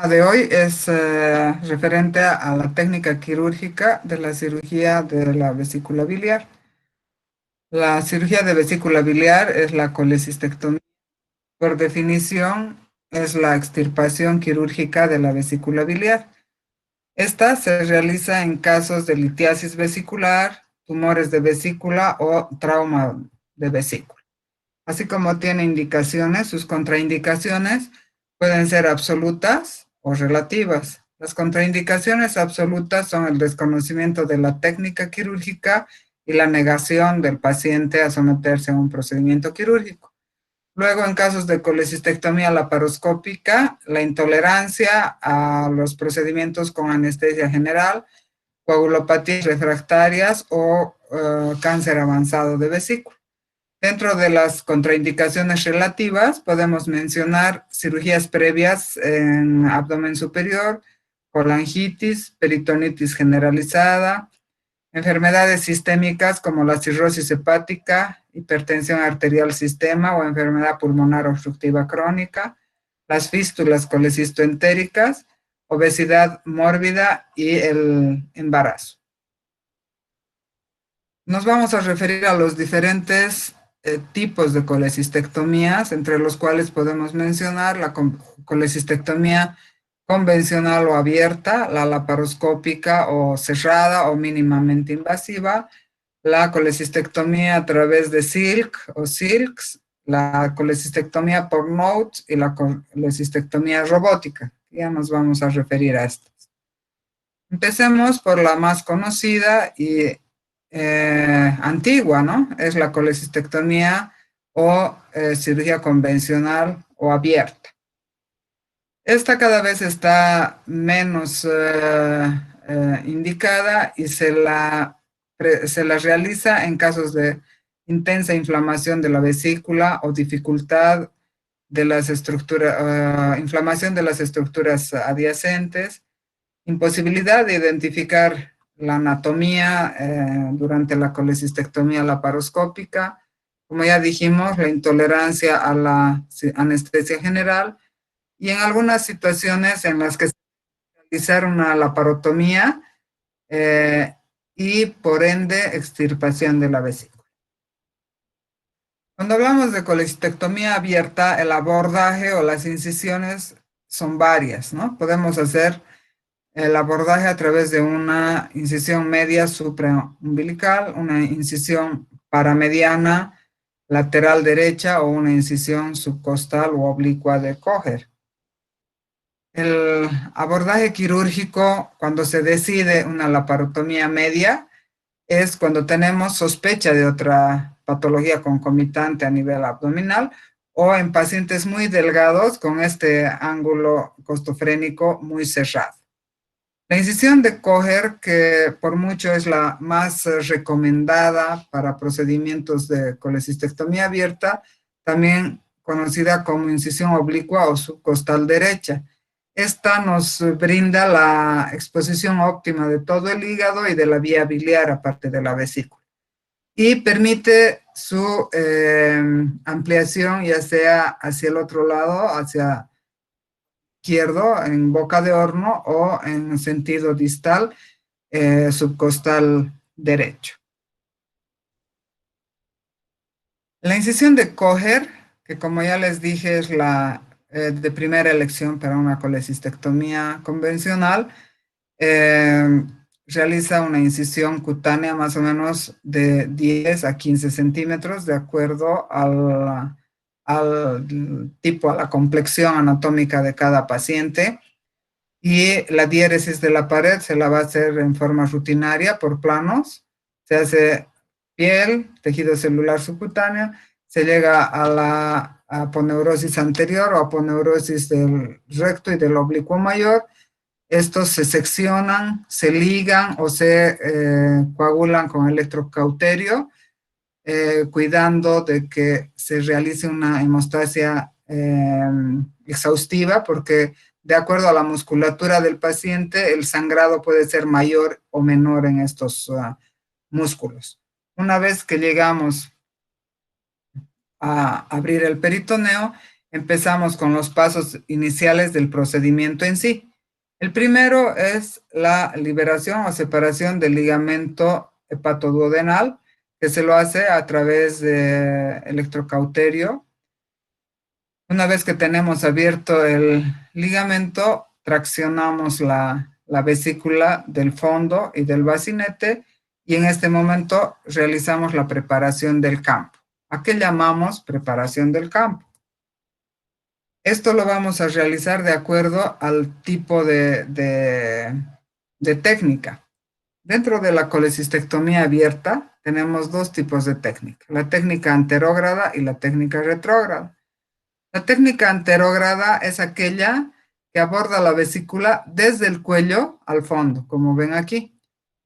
De hoy es referente a la técnica quirúrgica de la cirugía de la vesícula biliar. La cirugía de vesícula biliar es la colecistectomía. Por definición, es la extirpación quirúrgica de la vesícula biliar. Esta se realiza en casos de litiasis vesicular, tumores de vesícula o trauma de vesícula. Así como tiene indicaciones, sus contraindicaciones pueden ser absolutas o relativas. Las contraindicaciones absolutas son el desconocimiento de la técnica quirúrgica y la negación del paciente a someterse a un procedimiento quirúrgico. Luego, en casos de colecistectomía laparoscópica, la intolerancia a los procedimientos con anestesia general, coagulopatías refractarias o cáncer avanzado de vesícula. Dentro de las contraindicaciones relativas podemos mencionar cirugías previas en abdomen superior, colangitis, peritonitis generalizada, enfermedades sistémicas como la cirrosis hepática, hipertensión arterial sistema o enfermedad pulmonar obstructiva crónica, las fístulas colecistoentéricas, obesidad mórbida y el embarazo. Nos vamos a referir a los diferentes tipos de colecistectomías, entre los cuales podemos mencionar la colecistectomía convencional o abierta, la laparoscópica o cerrada o mínimamente invasiva, la colecistectomía a través de silk o silks, la colecistectomía por Notes y la colecistectomía robótica. Ya nos vamos a referir a estas. Empecemos por la más conocida y antigua, ¿no? Es la colecistectomía o cirugía convencional o abierta. Esta cada vez está menos indicada y se la realiza en casos de intensa inflamación de la vesícula o dificultad de las estructuras, inflamación de las estructuras adyacentes, imposibilidad de identificar la anatomía durante la colecistectomía laparoscópica, como ya dijimos, la intolerancia a la anestesia general y en algunas situaciones en las que se realizar una laparotomía y por ende extirpación de la vesícula. Cuando hablamos de colecistectomía abierta, el abordaje o las incisiones son varias, ¿no? Podemos hacer el abordaje a través de una incisión media supraumbilical, una incisión paramediana lateral derecha o una incisión subcostal o oblicua de Kocher. El abordaje quirúrgico, cuando se decide una laparotomía media, es cuando tenemos sospecha de otra patología concomitante a nivel abdominal o en pacientes muy delgados con este ángulo costofrénico muy cerrado. La incisión de Kocher, que por mucho es la más recomendada para procedimientos de colecistectomía abierta, también conocida como incisión oblicua o subcostal derecha. Esta nos brinda la exposición óptima de todo el hígado y de la vía biliar, aparte de la vesícula. Y permite su ampliación, ya sea hacia el otro lado, hacia izquierdo, en boca de horno, o en sentido distal, subcostal derecho. La incisión de Kocher, que como ya les dije es la de primera elección para una colecistectomía convencional, realiza una incisión cutánea más o menos de 10 a 15 centímetros de acuerdo al tipo, a la complexión anatómica de cada paciente. Y la diéresis de la pared se la va a hacer en forma rutinaria por planos. Se hace piel, tejido celular subcutáneo, se llega a la aponeurosis anterior o aponeurosis del recto y del oblicuo mayor. Estos se seccionan, se ligan o se coagulan con electrocauterio, cuidando de que se realice una hemostasia exhaustiva, porque de acuerdo a la musculatura del paciente, el sangrado puede ser mayor o menor en estos músculos. Una vez que llegamos a abrir el peritoneo, empezamos con los pasos iniciales del procedimiento en sí. El primero es la liberación o separación del ligamento hepatoduodenal, que se lo hace a través de electrocauterio. Una vez que tenemos abierto el ligamento, traccionamos la vesícula del fondo y del bacinete y en este momento realizamos la preparación del campo. ¿A qué llamamos preparación del campo? Esto lo vamos a realizar de acuerdo al tipo de técnica. Dentro de la colecistectomía abierta tenemos dos tipos de técnica, la técnica anterógrada y la técnica retrógrada. La técnica anterógrada es aquella que aborda la vesícula desde el cuello al fondo, como ven aquí.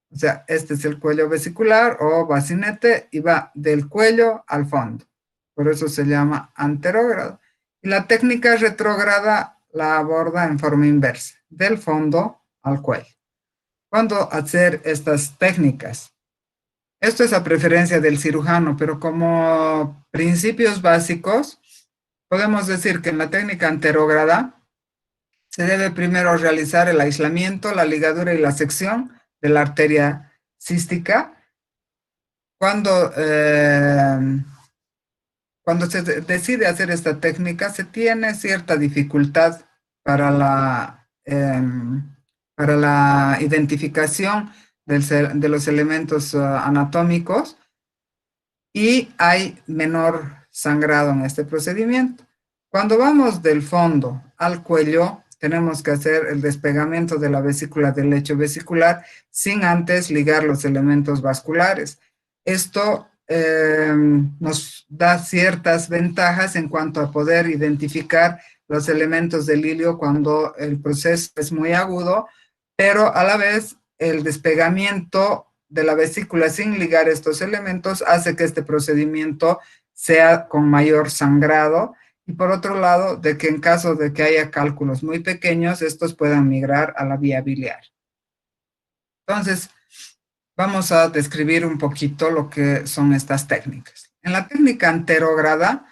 O sea, este es el cuello vesicular o bacinete y va del cuello al fondo. Por eso se llama anterógrada. Y la técnica retrógrada la aborda en forma inversa, del fondo al cuello. ¿Cuándo hacer estas técnicas? Esto es a preferencia del cirujano, pero como principios básicos, podemos decir que en la técnica anterógrada se debe primero realizar el aislamiento, la ligadura y la sección de la arteria cística. Cuando, cuando se decide hacer esta técnica, se tiene cierta dificultad para la identificación de los elementos anatómicos y hay menor sangrado en este procedimiento. Cuando vamos del fondo al cuello, tenemos que hacer el despegamiento de la vesícula del lecho vesicular sin antes ligar los elementos vasculares. Esto nos da ciertas ventajas en cuanto a poder identificar los elementos del hilio cuando el proceso es muy agudo, pero a la vez el despegamiento de la vesícula sin ligar estos elementos hace que este procedimiento sea con mayor sangrado y por otro lado, de que en caso de que haya cálculos muy pequeños, estos puedan migrar a la vía biliar. Entonces, vamos a describir un poquito lo que son estas técnicas. En la técnica anterógrada,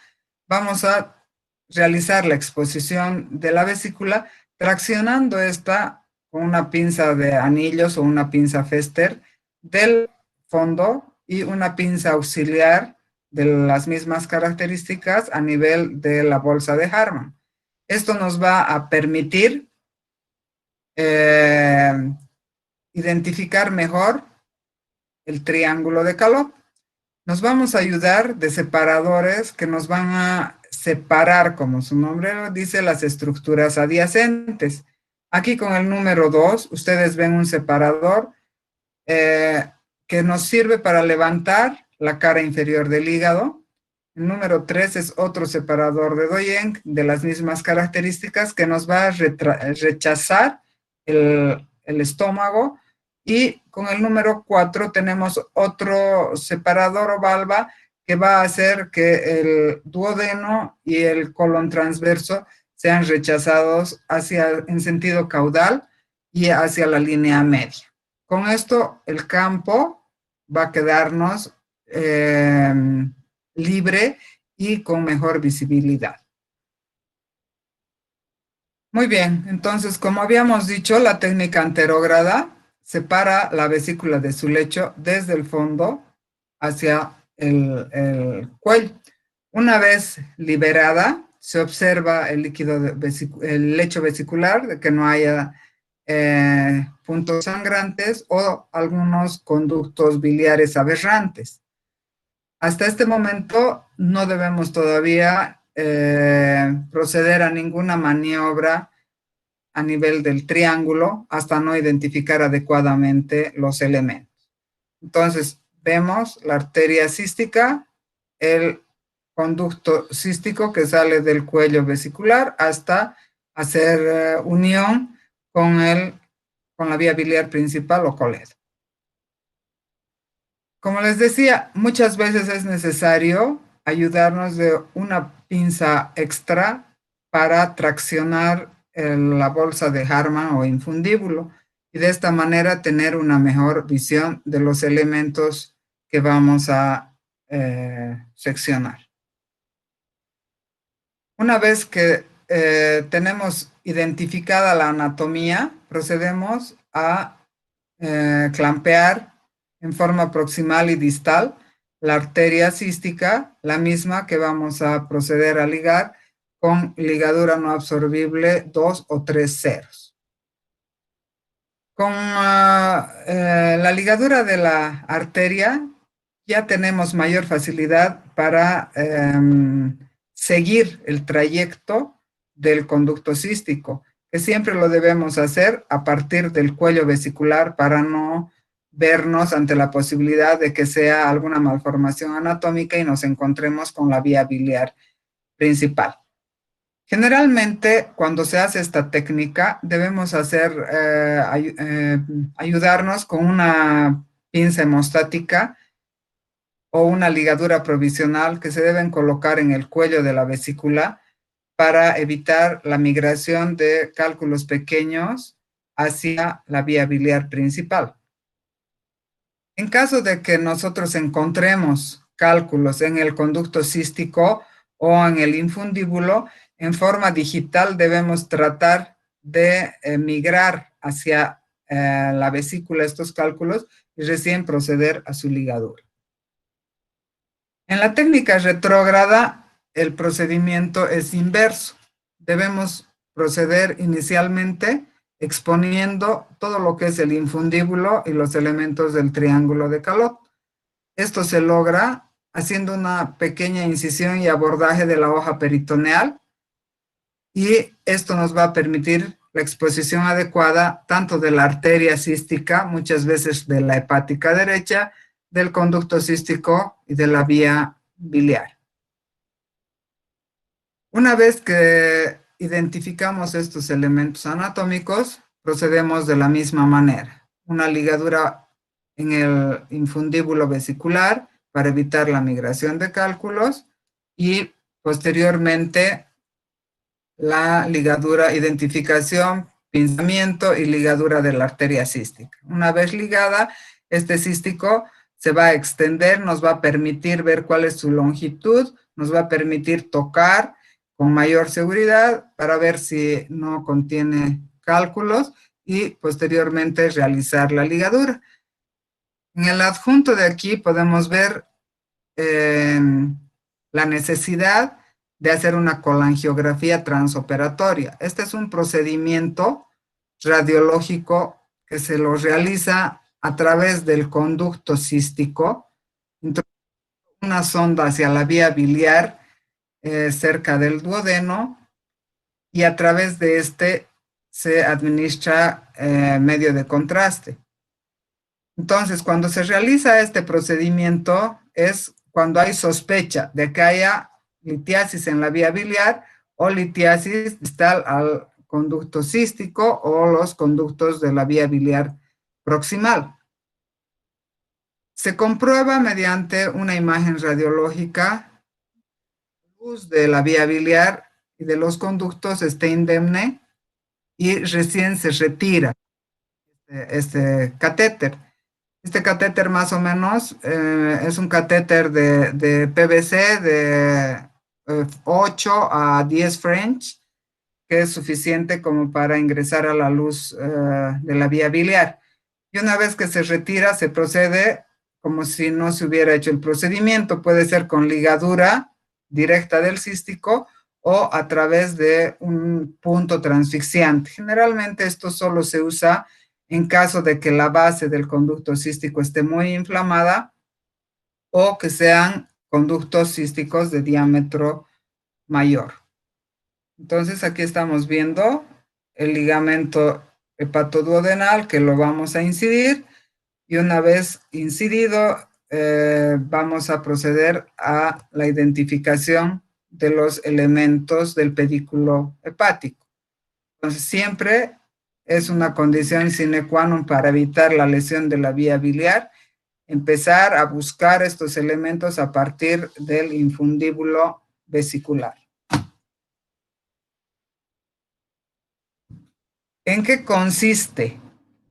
vamos a realizar la exposición de la vesícula traccionando esta con una pinza de anillos o una pinza Fester del fondo y una pinza auxiliar de las mismas características a nivel de la bolsa de Harman. Esto nos va a permitir identificar mejor el triángulo de Calop. Nos vamos a ayudar de separadores que nos van a separar, como su nombre lo dice, las estructuras adyacentes. Aquí con el número 2, ustedes ven un separador que nos sirve para levantar la cara inferior del hígado. El número 3 es otro separador de Doyen de las mismas características que nos va a rechazar el estómago. Y con el número 4 tenemos otro separador o valva que va a hacer que el duodeno y el colon transverso sean rechazados en sentido caudal y hacia la línea media. Con esto el campo va a quedarnos libre y con mejor visibilidad. Muy bien, entonces como habíamos dicho, la técnica anterógrada separa la vesícula de su lecho desde el fondo hacia el cuello. Una vez liberada, se observa el líquido el lecho vesicular, de que no haya puntos sangrantes o algunos conductos biliares aberrantes. Hasta este momento no debemos todavía proceder a ninguna maniobra a nivel del triángulo hasta no identificar adecuadamente los elementos. Entonces, vemos la arteria cística, el conducto cístico que sale del cuello vesicular hasta hacer unión con la vía biliar principal o coledo. Como les decía, muchas veces es necesario ayudarnos de una pinza extra para traccionar la bolsa de Harman o infundíbulo y de esta manera tener una mejor visión de los elementos que vamos a seccionar. Una vez que tenemos identificada la anatomía, procedemos a clampear en forma proximal y distal la arteria cística, la misma que vamos a proceder a ligar con ligadura no absorbible 2 o 3 ceros. Con la ligadura de la arteria ya tenemos mayor facilidad para seguir el trayecto del conducto cístico, que siempre lo debemos hacer a partir del cuello vesicular para no vernos ante la posibilidad de que sea alguna malformación anatómica y nos encontremos con la vía biliar principal. Generalmente, cuando se hace esta técnica, debemos ayudarnos con una pinza hemostática o una ligadura provisional que se deben colocar en el cuello de la vesícula para evitar la migración de cálculos pequeños hacia la vía biliar principal. En caso de que nosotros encontremos cálculos en el conducto cístico o en el infundíbulo, en forma digital debemos tratar de migrar hacia la vesícula estos cálculos y recién proceder a su ligadura. En la técnica retrógrada, el procedimiento es inverso. Debemos proceder inicialmente exponiendo todo lo que es el infundíbulo y los elementos del triángulo de Calot. Esto se logra haciendo una pequeña incisión y abordaje de la hoja peritoneal, y esto nos va a permitir la exposición adecuada tanto de la arteria cística, muchas veces de la hepática derecha, del conducto cístico y de la vía biliar. Una vez que identificamos estos elementos anatómicos, procedemos de la misma manera. Una ligadura en el infundíbulo vesicular para evitar la migración de cálculos y posteriormente la ligadura, identificación, pinzamiento y ligadura de la arteria cística. Una vez ligada, este cístico se va a extender, nos va a permitir ver cuál es su longitud, nos va a permitir tocar con mayor seguridad para ver si no contiene cálculos y posteriormente realizar la ligadura. En el adjunto de aquí podemos ver la necesidad de hacer una colangiografía transoperatoria. Este es un procedimiento radiológico que se lo realiza a través del conducto cístico, una sonda hacia la vía biliar cerca del duodeno, y a través de este se administra medio de contraste. Entonces, cuando se realiza este procedimiento es cuando hay sospecha de que haya litiasis en la vía biliar o litiasis distal al conducto cístico o los conductos de la vía biliar proximal. Se comprueba mediante una imagen radiológica luz de la vía biliar y de los conductos esté indemne y recién se retira este catéter. Este catéter más o menos es un catéter de PVC de 8 a 10 French, que es suficiente como para ingresar a la luz de la vía biliar. Y una vez que se retira, se procede como si no se hubiera hecho el procedimiento. Puede ser con ligadura directa del cístico o a través de un punto transfixiante. Generalmente esto solo se usa en caso de que la base del conducto cístico esté muy inflamada o que sean conductos císticos de diámetro mayor. Entonces aquí estamos viendo el ligamento hepatoduodenal que lo vamos a incidir, y una vez incidido vamos a proceder a la identificación de los elementos del pedículo hepático. Entonces siempre es una condición sine qua non para evitar la lesión de la vía biliar, empezar a buscar estos elementos a partir del infundíbulo vesicular. ¿En qué consiste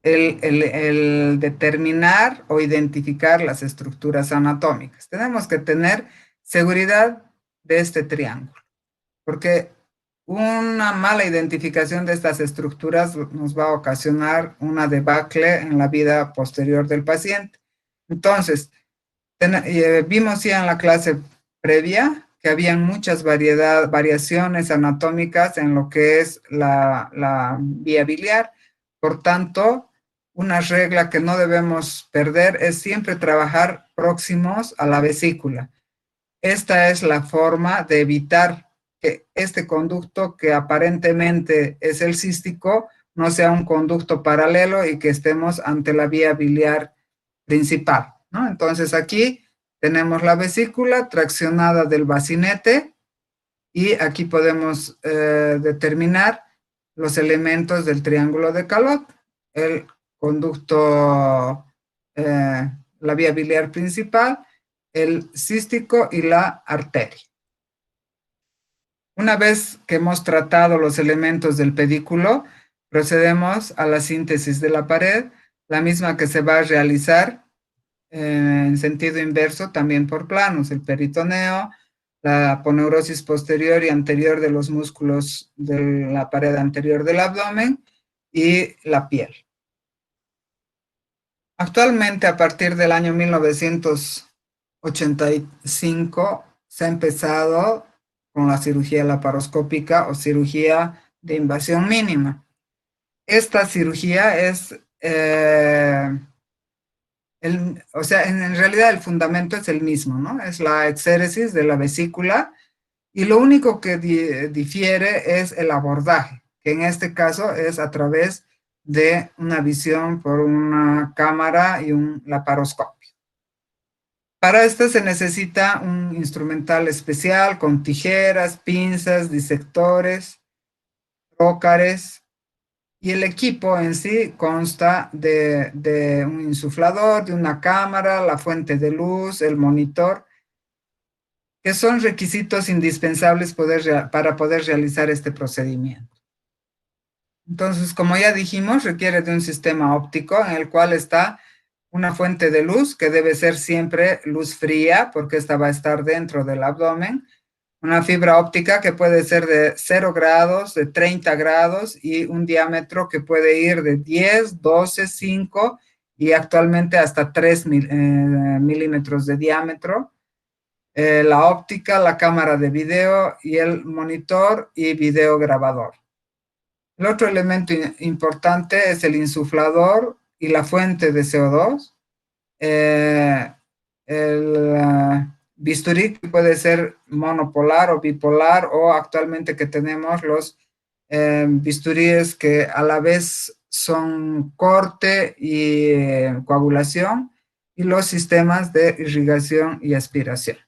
el determinar o identificar las estructuras anatómicas? Tenemos que tener seguridad de este triángulo. porque una mala identificación de estas estructuras nos va a ocasionar una debacle en la vida posterior del paciente. Entonces, vimos ya en la clase previa que habían muchas variaciones anatómicas en lo que es la vía biliar. Por tanto, una regla que no debemos perder es siempre trabajar próximos a la vesícula. Esta es la forma de evitar que este conducto, que aparentemente es el cístico, no sea un conducto paralelo y que estemos ante la vía biliar principal, ¿no? Entonces aquí tenemos la vesícula traccionada del bacinete y aquí podemos determinar los elementos del triángulo de Calot, el conducto, la vía biliar principal, el cístico y la arteria. Una vez que hemos tratado los elementos del pedículo, procedemos a la síntesis de la pared, la misma que se va a realizar en sentido inverso también por planos, el peritoneo, la aponeurosis posterior y anterior de los músculos de la pared anterior del abdomen y la piel. Actualmente, a partir del año 1985, se ha empezado con la cirugía laparoscópica o cirugía de invasión mínima. Esta cirugía es, o sea, en realidad el fundamento es el mismo, ¿no? Es la exéresis de la vesícula y lo único que difiere es el abordaje, que en este caso es a través de una visión por una cámara y un laparoscopio. Para esto se necesita un instrumental especial con tijeras, pinzas, disectores, rócares, y el equipo en sí consta de un insuflador, de una cámara, la fuente de luz, el monitor, que son requisitos indispensables para poder realizar este procedimiento. Entonces, como ya dijimos, requiere de un sistema óptico en el cual está una fuente de luz, que debe ser siempre luz fría, porque esta va a estar dentro del abdomen, una fibra óptica que puede ser de 0 grados, de 30 grados y un diámetro que puede ir de 10, 12, 5 y actualmente hasta 3 milímetros de diámetro. La óptica, la cámara de video y el monitor y video grabador. El otro elemento importante es el insuflador y la fuente de CO2. El bisturí, que puede ser monopolar o bipolar, o actualmente que tenemos los bisturíes que a la vez son corte y coagulación, y los sistemas de irrigación y aspiración.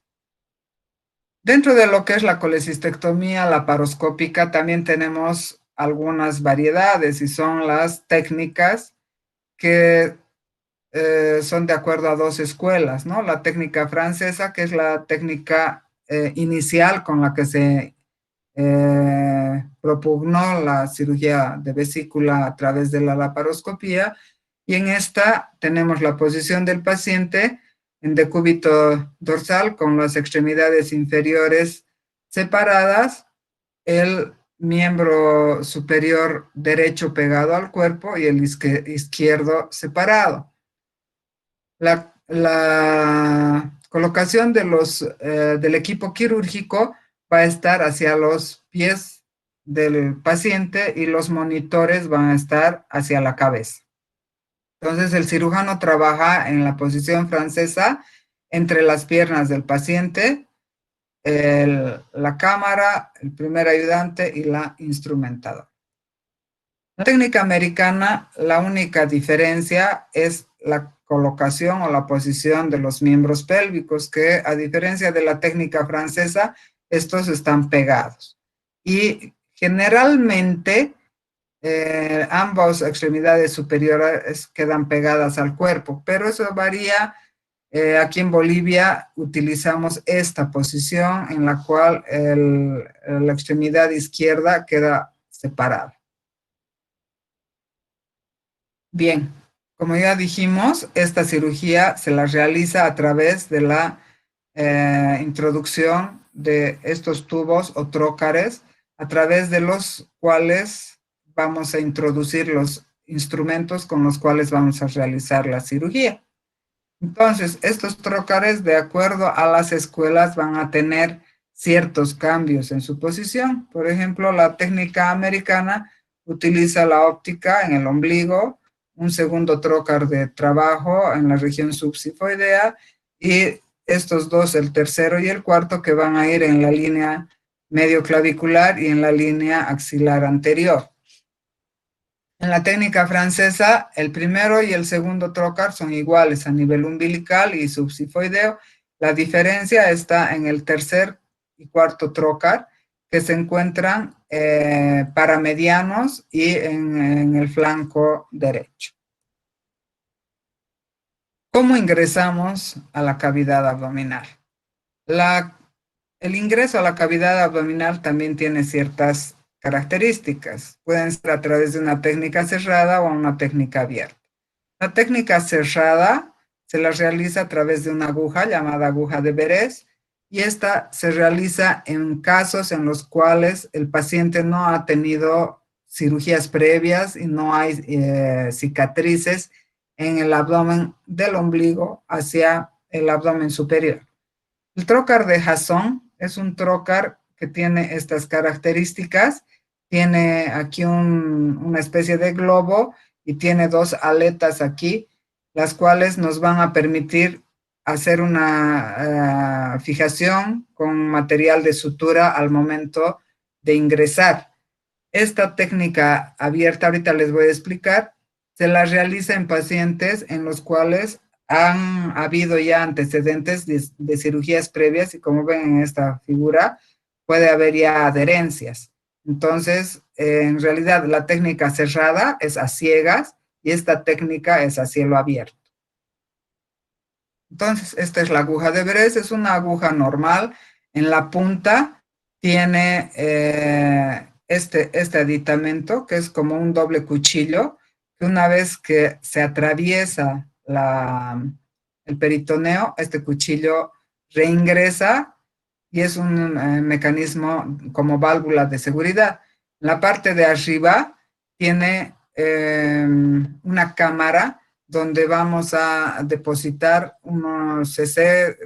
Dentro de lo que es la colecistectomía laparoscópica también tenemos algunas variedades y son las técnicas que son de acuerdo a dos escuelas, ¿no? La técnica francesa, que es la técnica inicial con la que se propugnó la cirugía de vesícula a través de la laparoscopía, y en esta tenemos la posición del paciente en decúbito dorsal con las extremidades inferiores separadas, el miembro superior derecho pegado al cuerpo y el izquierdo separado. La colocación del equipo quirúrgico va a estar hacia los pies del paciente y los monitores van a estar hacia la cabeza. Entonces el cirujano trabaja en la posición francesa entre las piernas del paciente, la cámara, el primer ayudante y la instrumentadora. En la técnica americana, la única diferencia es la colocación o la posición de los miembros pélvicos, que a diferencia de la técnica francesa, estos están pegados. Y generalmente ambas extremidades superiores quedan pegadas al cuerpo, pero eso varía. Aquí en Bolivia utilizamos esta posición en la cual la extremidad izquierda queda separada. Bien, como ya dijimos, esta cirugía se la realiza a través de la introducción de estos tubos o trócares a través de los cuales vamos a introducir los instrumentos con los cuales vamos a realizar la cirugía. Entonces, estos trócares, de acuerdo a las escuelas, van a tener ciertos cambios en su posición. Por ejemplo, la técnica americana utiliza la óptica en el ombligo, un segundo trócar de trabajo en la región subsifoidea y estos dos, el tercero y el cuarto, que van a ir en la línea medio clavicular y en la línea axilar anterior. En la técnica francesa, el primero y el segundo trócar son iguales a nivel umbilical y subsifoideo. La diferencia está en el tercer y cuarto trócar, que se encuentran paramedianos y en el flanco derecho. ¿Cómo ingresamos a la cavidad abdominal? El ingreso a la cavidad abdominal también tiene ciertas características. Pueden ser a través de una técnica cerrada o una técnica abierta. La técnica cerrada se la realiza a través de una aguja llamada aguja de Verés, y esta se realiza en casos en los cuales el paciente no ha tenido cirugías previas y no hay cicatrices en el abdomen del ombligo hacia el abdomen superior. El trócar de Jasón es un trócar que tiene estas características. Tiene aquí una especie de globo y tiene dos aletas aquí, las cuales nos van a permitir hacer una fijación con material de sutura al momento de ingresar. Esta técnica abierta, ahorita les voy a explicar, se la realiza en pacientes en los cuales han habido ya antecedentes de cirugías previas y, como ven en esta figura, puede haber ya adherencias. Entonces, en realidad la técnica cerrada es a ciegas y esta técnica es a cielo abierto. Entonces, esta es la aguja de Verés, es una aguja normal. En la punta tiene este aditamento, que es como un doble cuchillo, que una vez que se atraviesa el peritoneo, este cuchillo reingresa y es un mecanismo como válvula de seguridad. La parte de arriba tiene una cámara donde vamos a depositar unos cc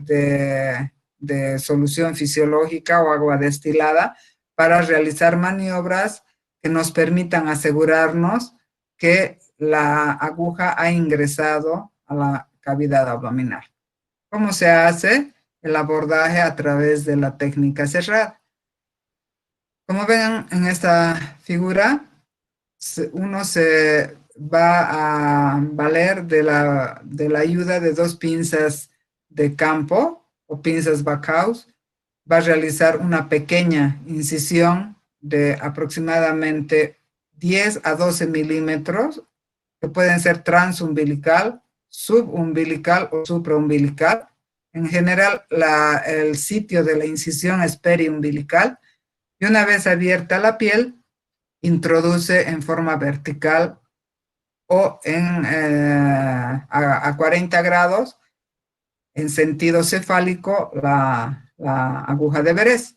de solución fisiológica o agua destilada para realizar maniobras que nos permitan asegurarnos que la aguja ha ingresado a la cavidad abdominal. ¿Cómo se hace? El abordaje a través de la técnica cerrada. Como ven en esta figura, uno se va a valer de la ayuda de dos pinzas de campo o pinzas Backhaus. Va a realizar una pequeña incisión de aproximadamente 10 a 12 milímetros, que pueden ser transumbilical, subumbilical o supraumbilical. En general, el sitio de la incisión es periumbilical, y una vez abierta la piel, introduce en forma vertical o a 40 grados en sentido cefálico la aguja de Verés.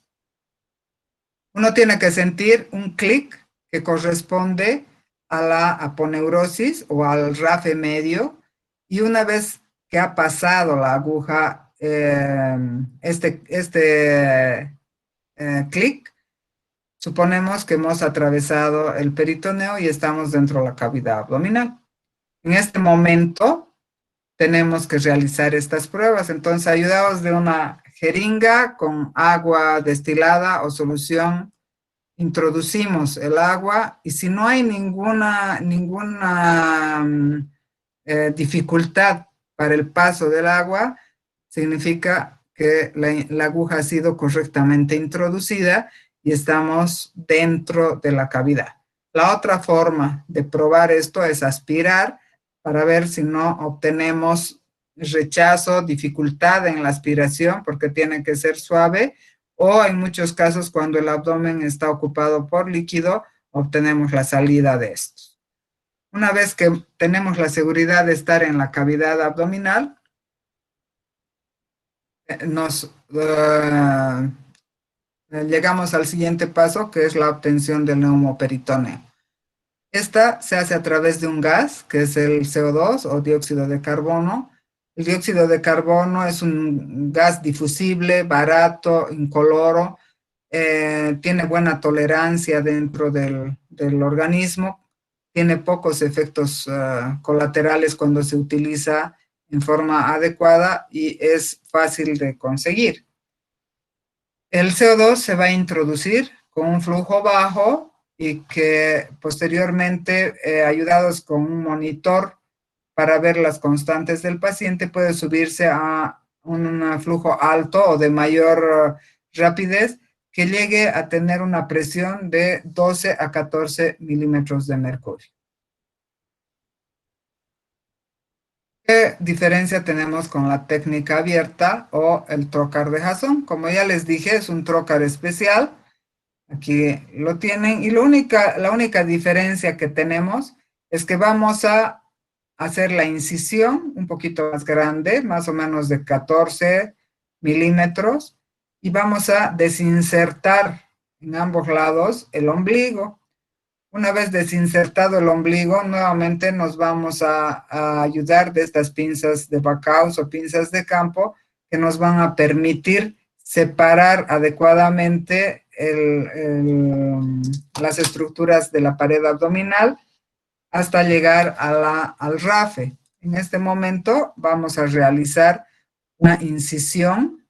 Uno tiene que sentir un clic que corresponde a la aponeurosis o al RAFE medio, y una vez que ha pasado la aguja clic, suponemos que hemos atravesado el peritoneo y estamos dentro de la cavidad abdominal. En este momento tenemos que realizar estas pruebas. Entonces, ayudados de una jeringa con agua destilada o solución, introducimos el agua, y si no hay ninguna dificultad para el paso del agua, significa que la aguja ha sido correctamente introducida y estamos dentro de la cavidad. La otra forma de probar esto es aspirar para ver si no obtenemos rechazo, dificultad en la aspiración, porque tiene que ser suave, o en muchos casos cuando el abdomen está ocupado por líquido, obtenemos la salida de estos. Una vez que tenemos la seguridad de estar en la cavidad abdominal, nos llegamos al siguiente paso, que es la obtención del neumoperitoneo. Esta se hace a través de un gas, que es el CO2 o dióxido de carbono. El dióxido de carbono es un gas difusible, barato, incoloro, tiene buena tolerancia dentro del organismo, tiene pocos efectos colaterales cuando se utiliza en forma adecuada y es fácil de conseguir. El CO2 se va a introducir con un flujo bajo y que posteriormente, ayudados con un monitor para ver las constantes del paciente, puede subirse a un flujo alto o de mayor rapidez que llegue a tener una presión de 12 a 14 milímetros de mercurio. ¿Qué diferencia tenemos con la técnica abierta o el trocar de Jason? Como ya les dije, es un trocar especial. Aquí lo tienen. Y la única diferencia que tenemos es que vamos a hacer la incisión un poquito más grande, más o menos de 14 milímetros, y vamos a desinsertar en ambos lados el ombligo. Una vez desinsertado el ombligo, nuevamente nos vamos a ayudar de estas pinzas de Backaus o pinzas de campo que nos van a permitir separar adecuadamente las estructuras de la pared abdominal hasta llegar al RAFE. En este momento vamos a realizar una incisión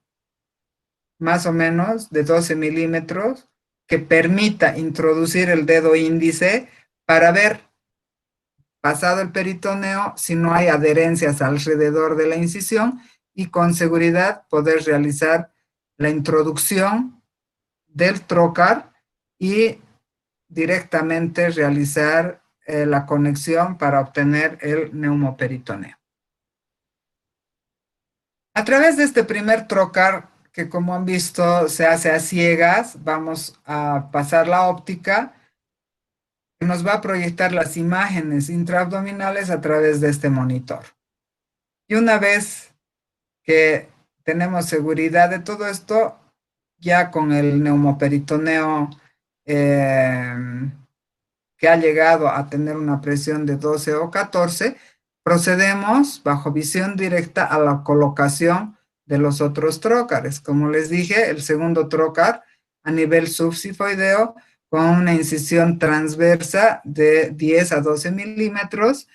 más o menos de 12 milímetros que permita introducir el dedo índice para ver, pasado el peritoneo, si no hay adherencias alrededor de la incisión y con seguridad poder realizar la introducción del trocar y directamente realizar la conexión para obtener el neumoperitoneo. A través de este primer trocar, que como han visto se hace a ciegas, vamos a pasar la óptica que nos va a proyectar las imágenes intraabdominales a través de este monitor. Y una vez que tenemos seguridad de todo esto, ya con el neumoperitoneo que ha llegado a tener una presión de 12 o 14, procedemos bajo visión directa a la colocación de los otros trócares. Como les dije, el segundo trócar a nivel subsifoideo con una incisión transversa de 10 a 12 milímetros.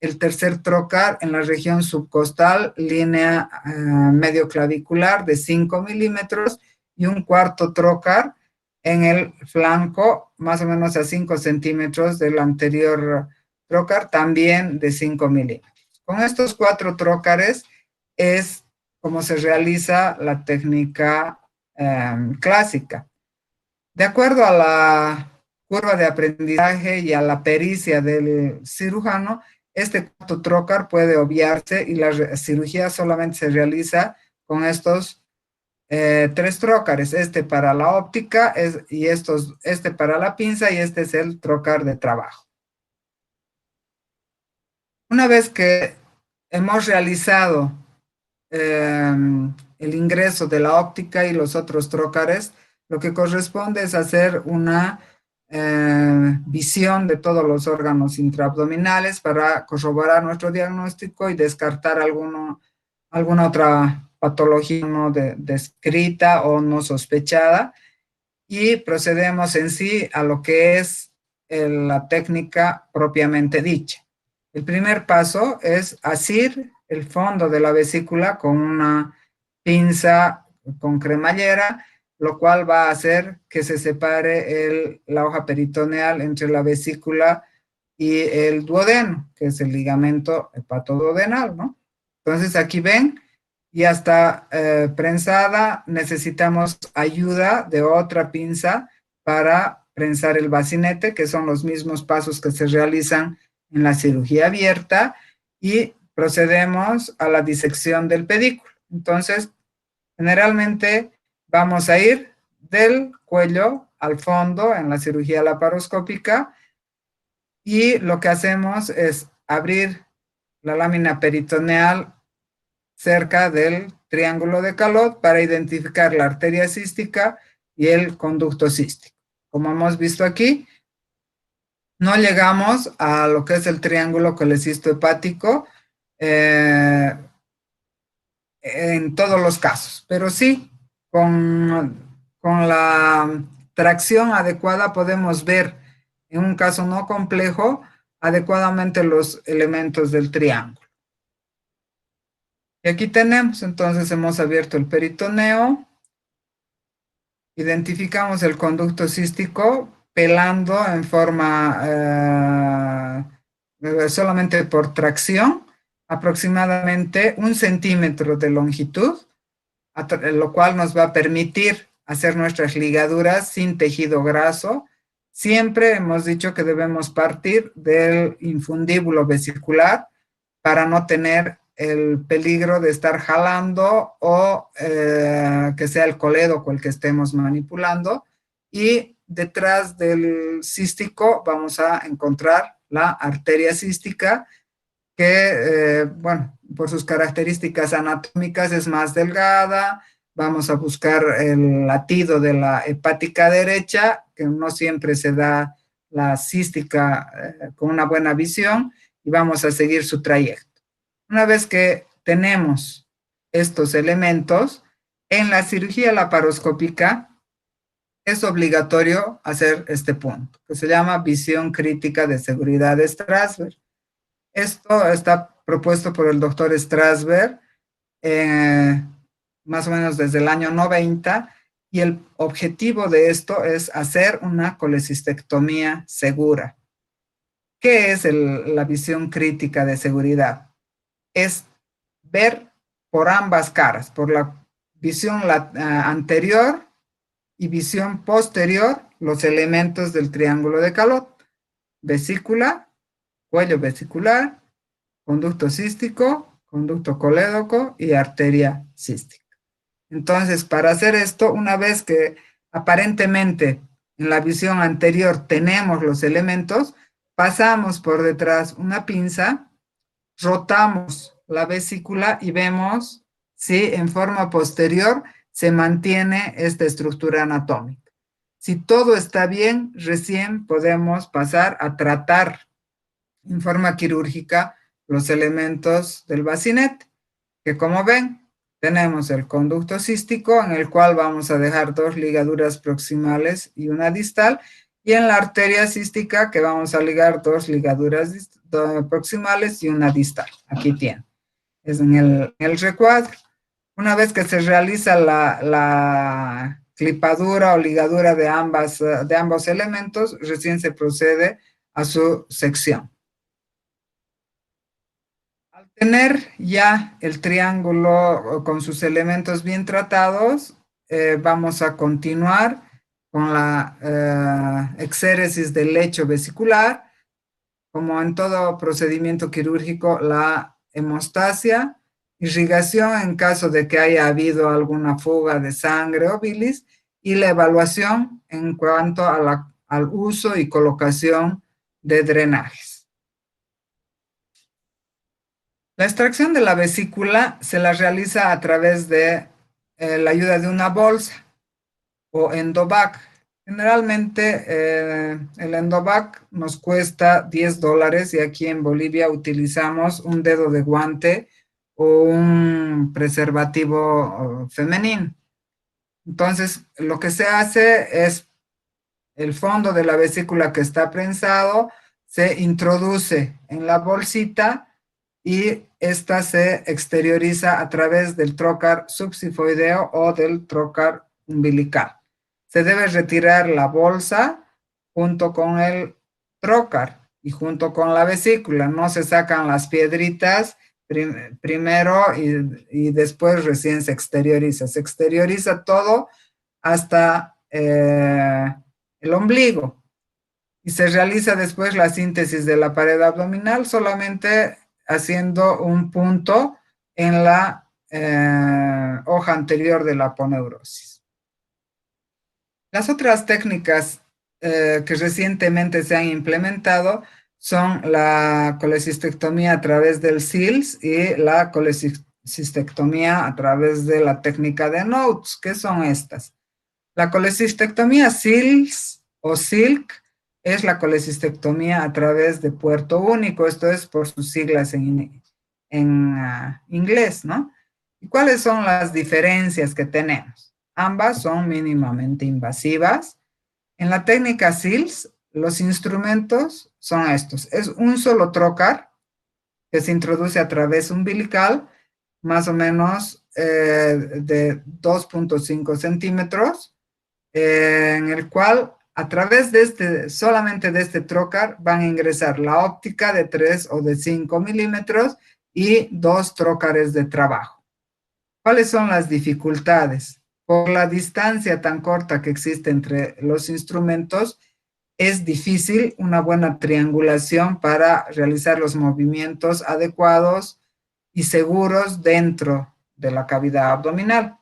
El tercer trócar en la región subcostal, línea medio clavicular de 5 milímetros. Y un cuarto trócar en el flanco, más o menos a 5 centímetros del anterior trócar, también de 5 milímetros. Con estos 4 trócares es como se realiza la técnica clásica. De acuerdo a la curva de aprendizaje y a la pericia del cirujano, este cuarto trócar puede obviarse y la cirugía solamente se realiza con estos 3 trócares, este para la óptica este para la pinza y este es el trócar de trabajo. Una vez que hemos realizado el ingreso de la óptica y los otros trócares, lo que corresponde es hacer una visión de todos los órganos intraabdominales para corroborar nuestro diagnóstico y descartar alguna otra patología no descrita o no sospechada, y procedemos en sí a lo que es la técnica propiamente dicha. El primer paso es asir el fondo de la vesícula con una pinza con cremallera, lo cual va a hacer que se separe la hoja peritoneal entre la vesícula y el duodeno, que es el ligamento hepatoduodenal, ¿no? Entonces aquí ven, ya está prensada, necesitamos ayuda de otra pinza para prensar el bacinete, que son los mismos pasos que se realizan en la cirugía abierta, y procedemos a la disección del pedículo. Entonces, generalmente vamos a ir del cuello al fondo en la cirugía laparoscópica y lo que hacemos es abrir la lámina peritoneal cerca del triángulo de Calot para identificar la arteria cística y el conducto cístico. Como hemos visto aquí, no llegamos a lo que es el triángulo colecisto-hepático en todos los casos, pero sí, con la tracción adecuada podemos ver en un caso no complejo adecuadamente los elementos del triángulo. Y aquí tenemos, entonces hemos abierto el peritoneo, identificamos el conducto cístico pelando en forma solamente por tracción, aproximadamente 1 centímetro de longitud, lo cual nos va a permitir hacer nuestras ligaduras sin tejido graso. Siempre hemos dicho que debemos partir del infundíbulo vesicular para no tener el peligro de estar jalando o que sea el colédoco el que estemos manipulando. Y detrás del cístico vamos a encontrar la arteria cística, que, bueno, por sus características anatómicas es más delgada. Vamos a buscar el latido de la hepática derecha, que no siempre se da la cística con una buena visión, y vamos a seguir su trayecto. Una vez que tenemos estos elementos, en la cirugía laparoscópica es obligatorio hacer este punto, que se llama visión crítica de seguridad de Strasberg. Esto está propuesto por el doctor Strasberg más o menos desde el año 90, y el objetivo de esto es hacer una colecistectomía segura. ¿Qué es la visión crítica de seguridad? Es ver por ambas caras, por la visión anterior y visión posterior, los elementos del triángulo de Calot: vesícula, cuello vesicular, conducto cístico, conducto colédoco y arteria cística. Entonces, para hacer esto, una vez que aparentemente en la visión anterior tenemos los elementos, pasamos por detrás una pinza, rotamos la vesícula y vemos si en forma posterior se mantiene esta estructura anatómica. Si todo está bien, recién podemos pasar a tratar en forma quirúrgica los elementos del bacinete, que como ven, tenemos el conducto cístico, en el cual vamos a dejar 2 ligaduras proximales y una distal, y en la arteria cística, que vamos a ligar 2 ligaduras proximales y una distal. Aquí tienen. Es en el recuadro. Una vez que se realiza la clipadura o ligadura de ambos elementos, recién se procede a su sección. Al tener ya el triángulo con sus elementos bien tratados, vamos a continuar con la exéresis del lecho vesicular. Como en todo procedimiento quirúrgico, la hemostasia, irrigación en caso de que haya habido alguna fuga de sangre o bilis, y la evaluación en cuanto a al uso y colocación de drenajes. La extracción de la vesícula se la realiza a través de la ayuda de una bolsa o endovac. Generalmente el endovac nos cuesta $10, y aquí en Bolivia utilizamos un dedo de guante o un preservativo femenino. Entonces, lo que se hace es el fondo de la vesícula que está prensado, se introduce en la bolsita y esta se exterioriza a través del trocar subsifoideo o del trocar umbilical. Se debe retirar la bolsa junto con el trocar y junto con la vesícula. No se sacan las piedritas primero y después recién se exterioriza. Se exterioriza todo hasta el ombligo, y se realiza después la síntesis de la pared abdominal, solamente haciendo un punto en la hoja anterior de la aponeurosis. Las otras técnicas que recientemente se han implementado son la colecistectomía a través del SILS y la colecistectomía a través de la técnica de Notes. ¿Qué son estas? La colecistectomía SILS o SILC es la colecistectomía a través de puerto único, esto es por sus siglas en inglés, ¿no? ¿Y cuáles son las diferencias que tenemos? Ambas son mínimamente invasivas. En la técnica SILS, los instrumentos son estos. Es un solo trocar que se introduce a través umbilical, más o menos de 2.5 centímetros, en el cual a través de solamente de este trocar van a ingresar la óptica de 3 o de 5 milímetros y 2 trócares de trabajo. ¿Cuáles son las dificultades? Por la distancia tan corta que existe entre los instrumentos, es difícil una buena triangulación para realizar los movimientos adecuados y seguros dentro de la cavidad abdominal.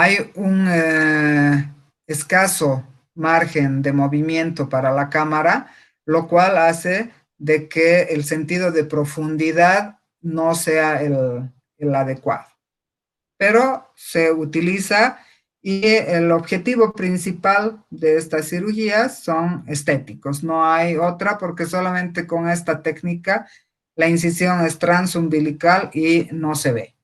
Hay un escaso margen de movimiento para la cámara, lo cual hace de que el sentido de profundidad no sea el adecuado. Pero se utiliza y el objetivo principal de estas cirugías son estéticos. No hay otra porque solamente con esta técnica la incisión es transumbilical y no se ve.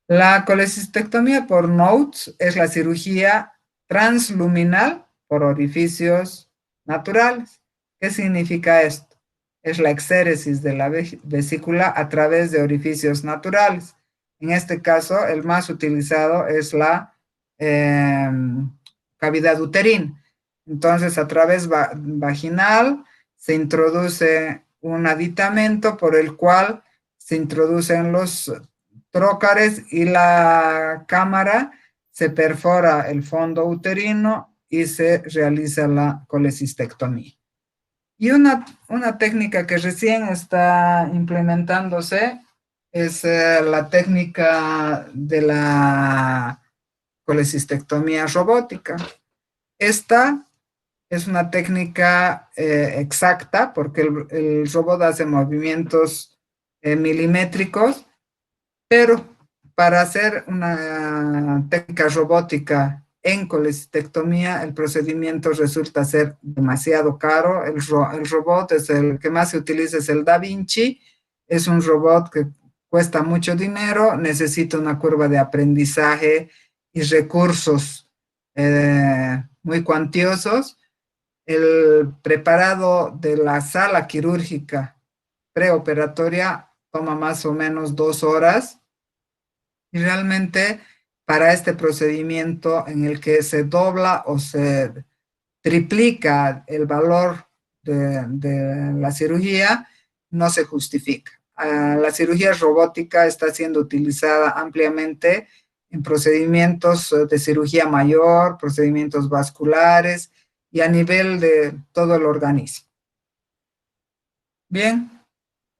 La colecistectomía por Notes es la cirugía transluminal por orificios naturales. ¿Qué significa esto? Es la exéresis de la vesícula a través de orificios naturales. En este caso, el más utilizado es la cavidad uterina. Entonces, a través vaginal se introduce un aditamento por el cual se introducen los trócares y la cámara, se perfora el fondo uterino y se realiza la colecistectomía. Y una técnica que recién está implementándose es la técnica de la colecistectomía robótica. Esta es una técnica exacta porque el robot hace movimientos milimétricos, pero para hacer una técnica robótica en colecistectomía, el procedimiento resulta ser demasiado caro. El robot es el que más se utiliza, es el Da Vinci. Es un robot que cuesta mucho dinero, necesita una curva de aprendizaje y recursos muy cuantiosos. El preparado de la sala quirúrgica preoperatoria toma más o menos 2 horas. Y realmente para este procedimiento en el que se dobla o se triplica el valor de la cirugía, no se justifica. La cirugía robótica está siendo utilizada ampliamente en procedimientos de cirugía mayor, procedimientos vasculares y a nivel de todo el organismo. Bien,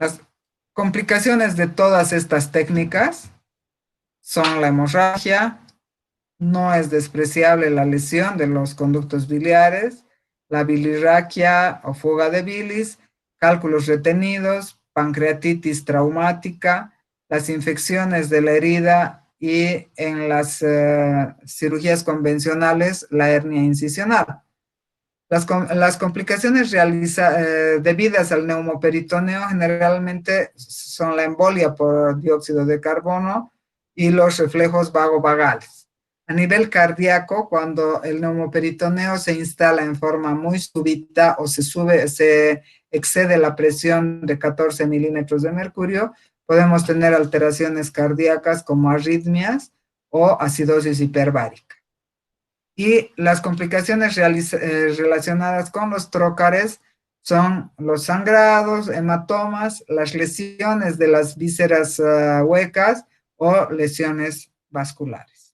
las complicaciones de todas estas técnicas son la hemorragia, no es despreciable la lesión de los conductos biliares, la bilirraquia o fuga de bilis, cálculos retenidos, pancreatitis traumática, las infecciones de la herida y en las cirugías convencionales la hernia incisional. Las complicaciones debidas al neumoperitoneo generalmente son la embolia por dióxido de carbono y los reflejos vagovagales. A nivel cardíaco, cuando el neumoperitoneo se instala en forma muy súbita o se excede la presión de 14 milímetros de mercurio, podemos tener alteraciones cardíacas como arritmias o acidosis hiperbárica. Y las complicaciones relacionadas con los trócares son los sangrados, hematomas, las lesiones de las vísceras huecas o lesiones vasculares.